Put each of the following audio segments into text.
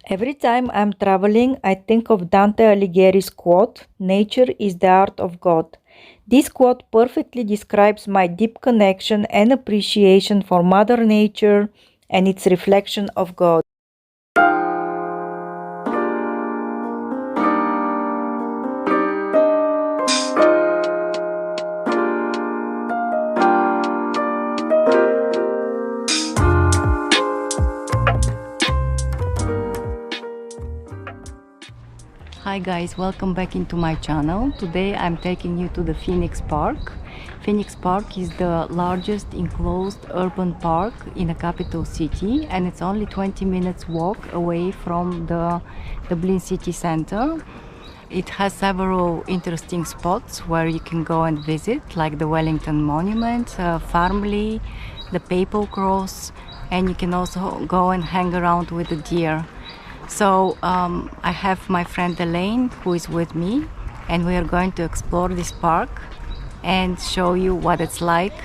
Every time I'm traveling, I think of Dante Alighieri's quote, "Nature is the art of God." This quote perfectly describes my deep connection and appreciation for Mother Nature and its reflection of God. Hi guys, welcome back into my channel. Today I'm taking you to the Phoenix Park. Phoenix Park is the largest enclosed urban park in the capital city, and it's only 20 minutes walk away from the Dublin city center. It has several interesting spots where you can go and visit, like the Wellington Monument, Farmleigh, the Papal Cross, and you can also go and hang around with the deer. So I have my friend Elaine who is with me, and we are going to explore this park and show you what it's like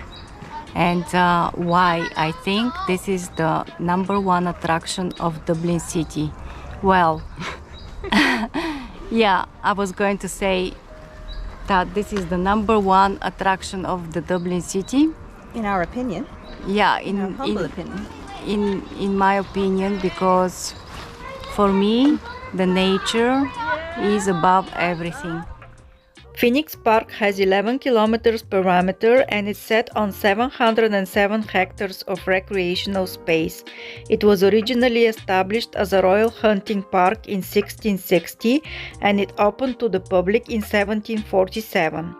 and why I think this is the #1 attraction of Dublin city. Well, yeah, I was going to say that this is the #1 attraction of the Dublin city. In our opinion. Yeah, in our humble opinion. In my opinion, because for me, the nature is above everything. Phoenix Park has 11 kilometers perimeter and is set on 707 hectares of recreational space. It was originally established as a royal hunting park in 1660 and it opened to the public in 1747.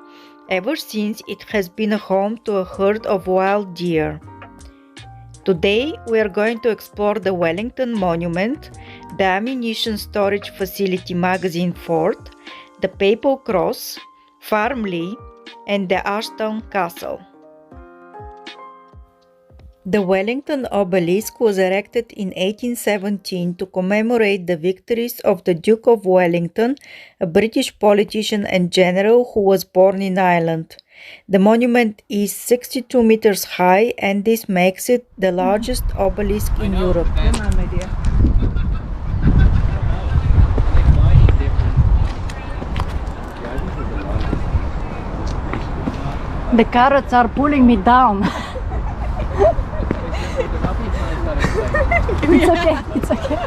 Ever since, it has been a home to a herd of wild deer. Today, we are going to explore the Wellington Monument, the ammunition storage facility Magazine Fort, the Papal Cross, Farmleigh, and the Ashtown Castle. The Wellington obelisk was erected in 1817 to commemorate the victories of the Duke of Wellington, a British politician and general who was born in Ireland. The monument is 62 meters high, and this makes it the largest obelisk in Europe. The carrots are pulling me down. It's okay, it's okay.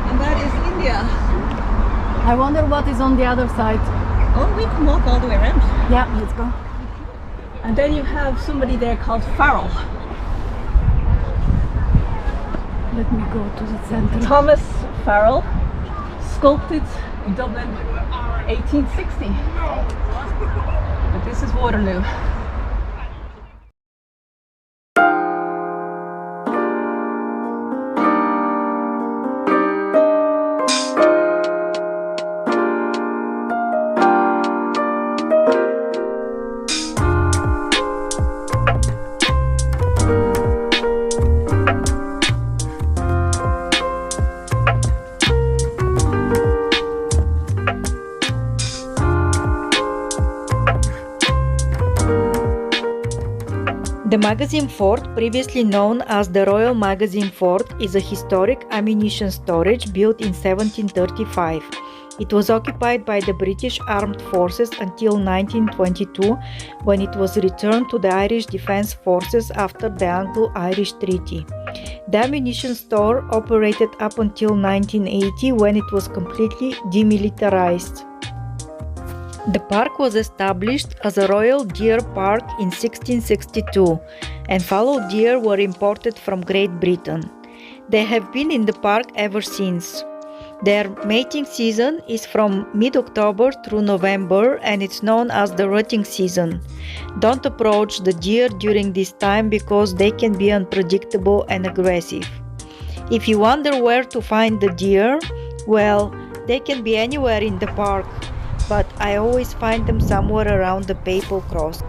And that is India. I wonder what is on the other side. Oh, we can walk all the way around. Yeah, let's go. And then you have somebody there called Farrell. Let me go to the center. Thomas Farrell, sculpted in Dublin 1860. But this is Waterloo. The Magazine Fort, previously known as the Royal Magazine Fort, is a historic ammunition storage built in 1735. It was occupied by the British Armed Forces until 1922, when it was returned to the Irish Defence Forces after the Anglo-Irish Treaty. The ammunition store operated up until 1980, when it was completely demilitarized. The park was established as a royal deer park in 1662, and fallow deer were imported from Great Britain. They have been in the park ever since. Their mating season is from mid-October through November, and it's known as the rutting season. Don't approach the deer during this time because they can be unpredictable and aggressive. If you wonder where to find the deer, well, they can be anywhere in the park, but I always find them somewhere around the Papal Cross.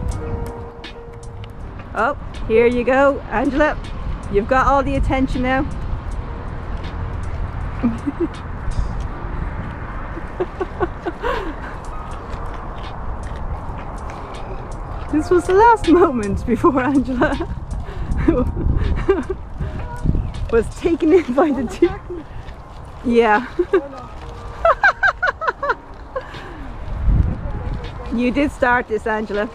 Oh, here you go, Angela. You've got all the attention now. This was the last moment before Angela was taken in by the deer. Yeah. You did start this, Angela.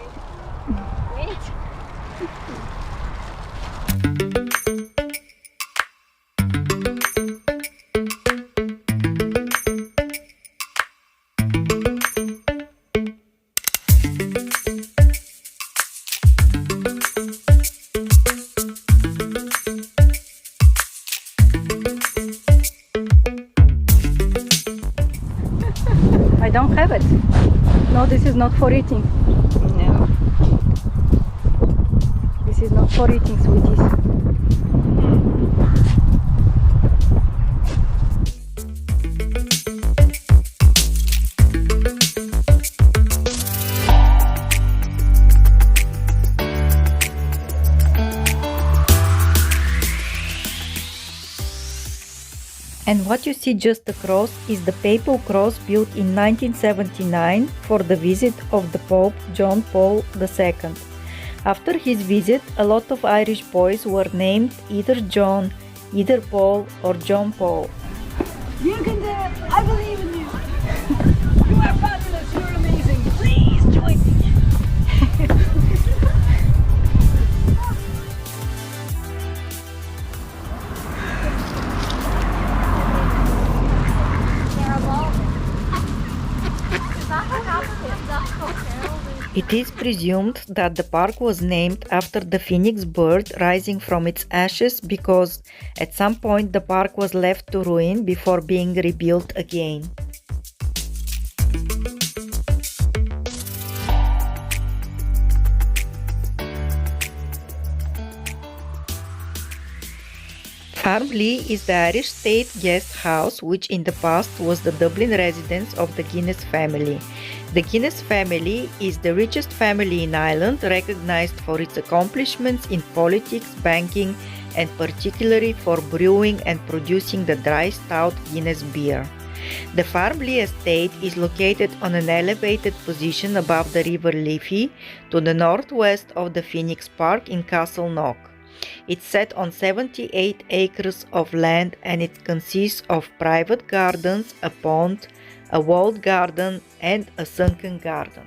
I don't have it. No, this is not for eating. No. This is not for eating, sweeties. And what you see just across is the Papal Cross built in 1979 for the visit of the Pope John Paul II. After his visit, a lot of Irish boys were named either John, either Paul or John Paul. You can do it! I believe in you! You are fabulous! You're amazing! Please join me! It is presumed that the park was named after the phoenix bird rising from its ashes because at some point the park was left to ruin before being rebuilt again. Farmleigh is the Irish state guest house which in the past was the Dublin residence of the Guinness family. The Guinness family is the richest family in Ireland, recognized for its accomplishments in politics, banking, and particularly for brewing and producing the dry stout Guinness beer. The Farmleigh Estate is located on an elevated position above the River Liffey to the northwest of the Phoenix Park in Castleknock. It's set on 78 acres of land and it consists of private gardens, a pond, a walled garden and a sunken garden.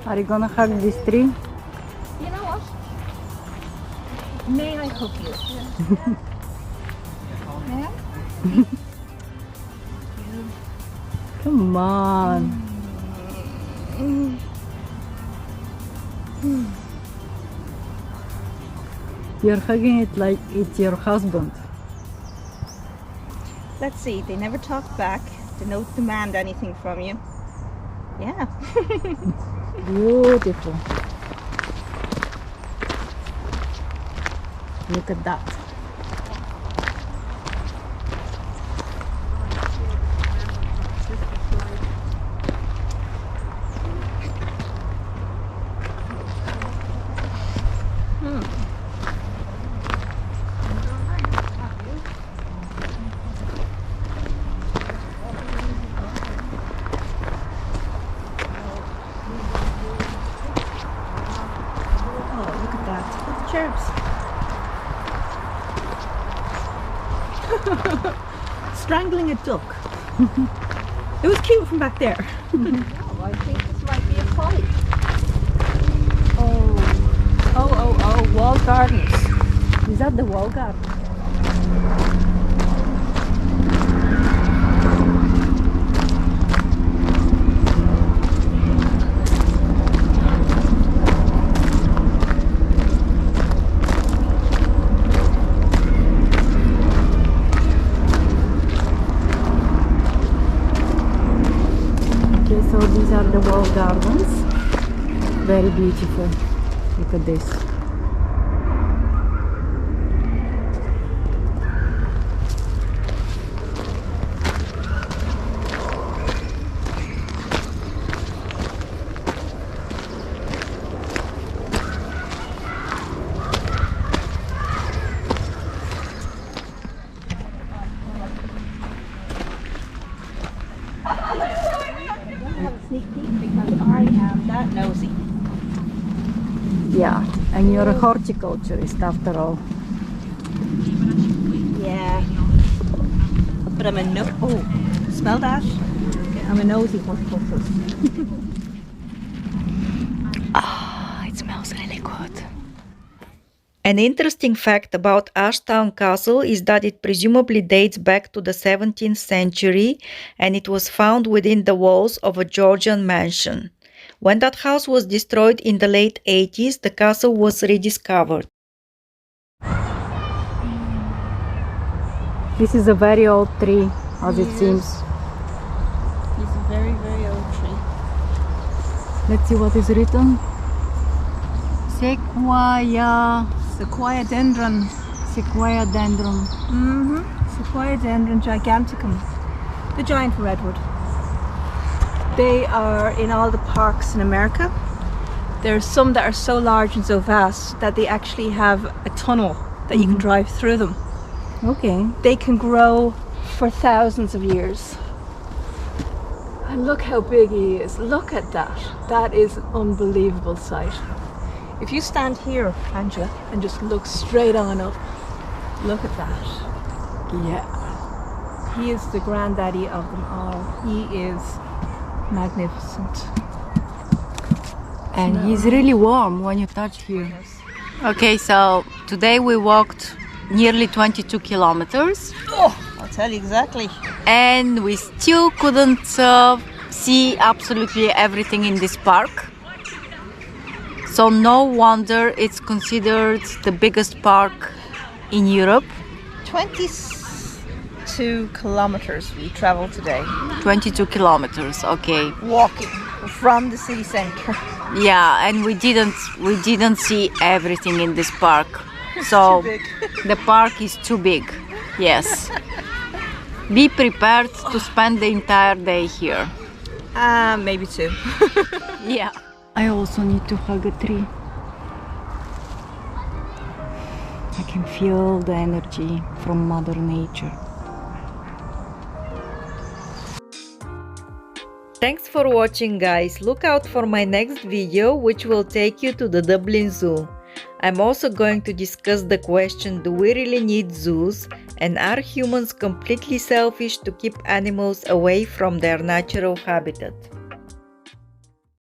Are you gonna hug this tree? You know what? May I hug you? Yeah? Come on. You're hugging it like it's your husband. Let's see, they never talk back. They don't demand anything from you. Yeah. Beautiful. Look at that. Chirps. Strangling a duck. It was cute from back there. Oh, I think this might be a fight. Oh, walled gardens. Is that the wall garden? So these are the wall gardens. Very beautiful. Look at this. Sneak peek because I am that nosy. Yeah, and you're a horticulturist after all. Yeah. But I'm a smell that? I'm a nosy horticulturist. It smells really good. An interesting fact about Ashtown Castle is that it presumably dates back to the 17th century and it was found within the walls of a Georgian mansion. When that house was destroyed in the late 80s, the castle was rediscovered. This is a very old tree, as it seems. It's a very, very old tree. Let's see what is written. Sequoia Dendron. dendron. Sequoia Dendron giganticum. The giant redwood. They are in all the parks in America. There are some that are so large and so vast that they actually have a tunnel that you can drive through them. Okay. They can grow for thousands of years. And look how big he is. Look at that. That is an unbelievable sight. If you stand here, Angela, and just look straight on up, look at that. Yeah. He is the granddaddy of them all. He is magnificent. And he's really warm when you touch here. Okay, so today we walked nearly 22 kilometers. Oh, I'll tell you exactly. And we still couldn't see absolutely everything in this park. So no wonder it's considered the biggest park in Europe. 22 kilometers we traveled today. 22 kilometers, okay. Walking from the city center. Yeah, and we didn't see everything in this park. So Too big. the park is too big. Yes. Be prepared to spend the entire day here. Maybe two. Yeah. I also need to hug a tree. I can feel the energy from Mother Nature. Thanks for watching, guys. Look out for my next video, which will take you to the Dublin Zoo. I'm also going to discuss the question, do we really need zoos? And are humans completely selfish to keep animals away from their natural habitat?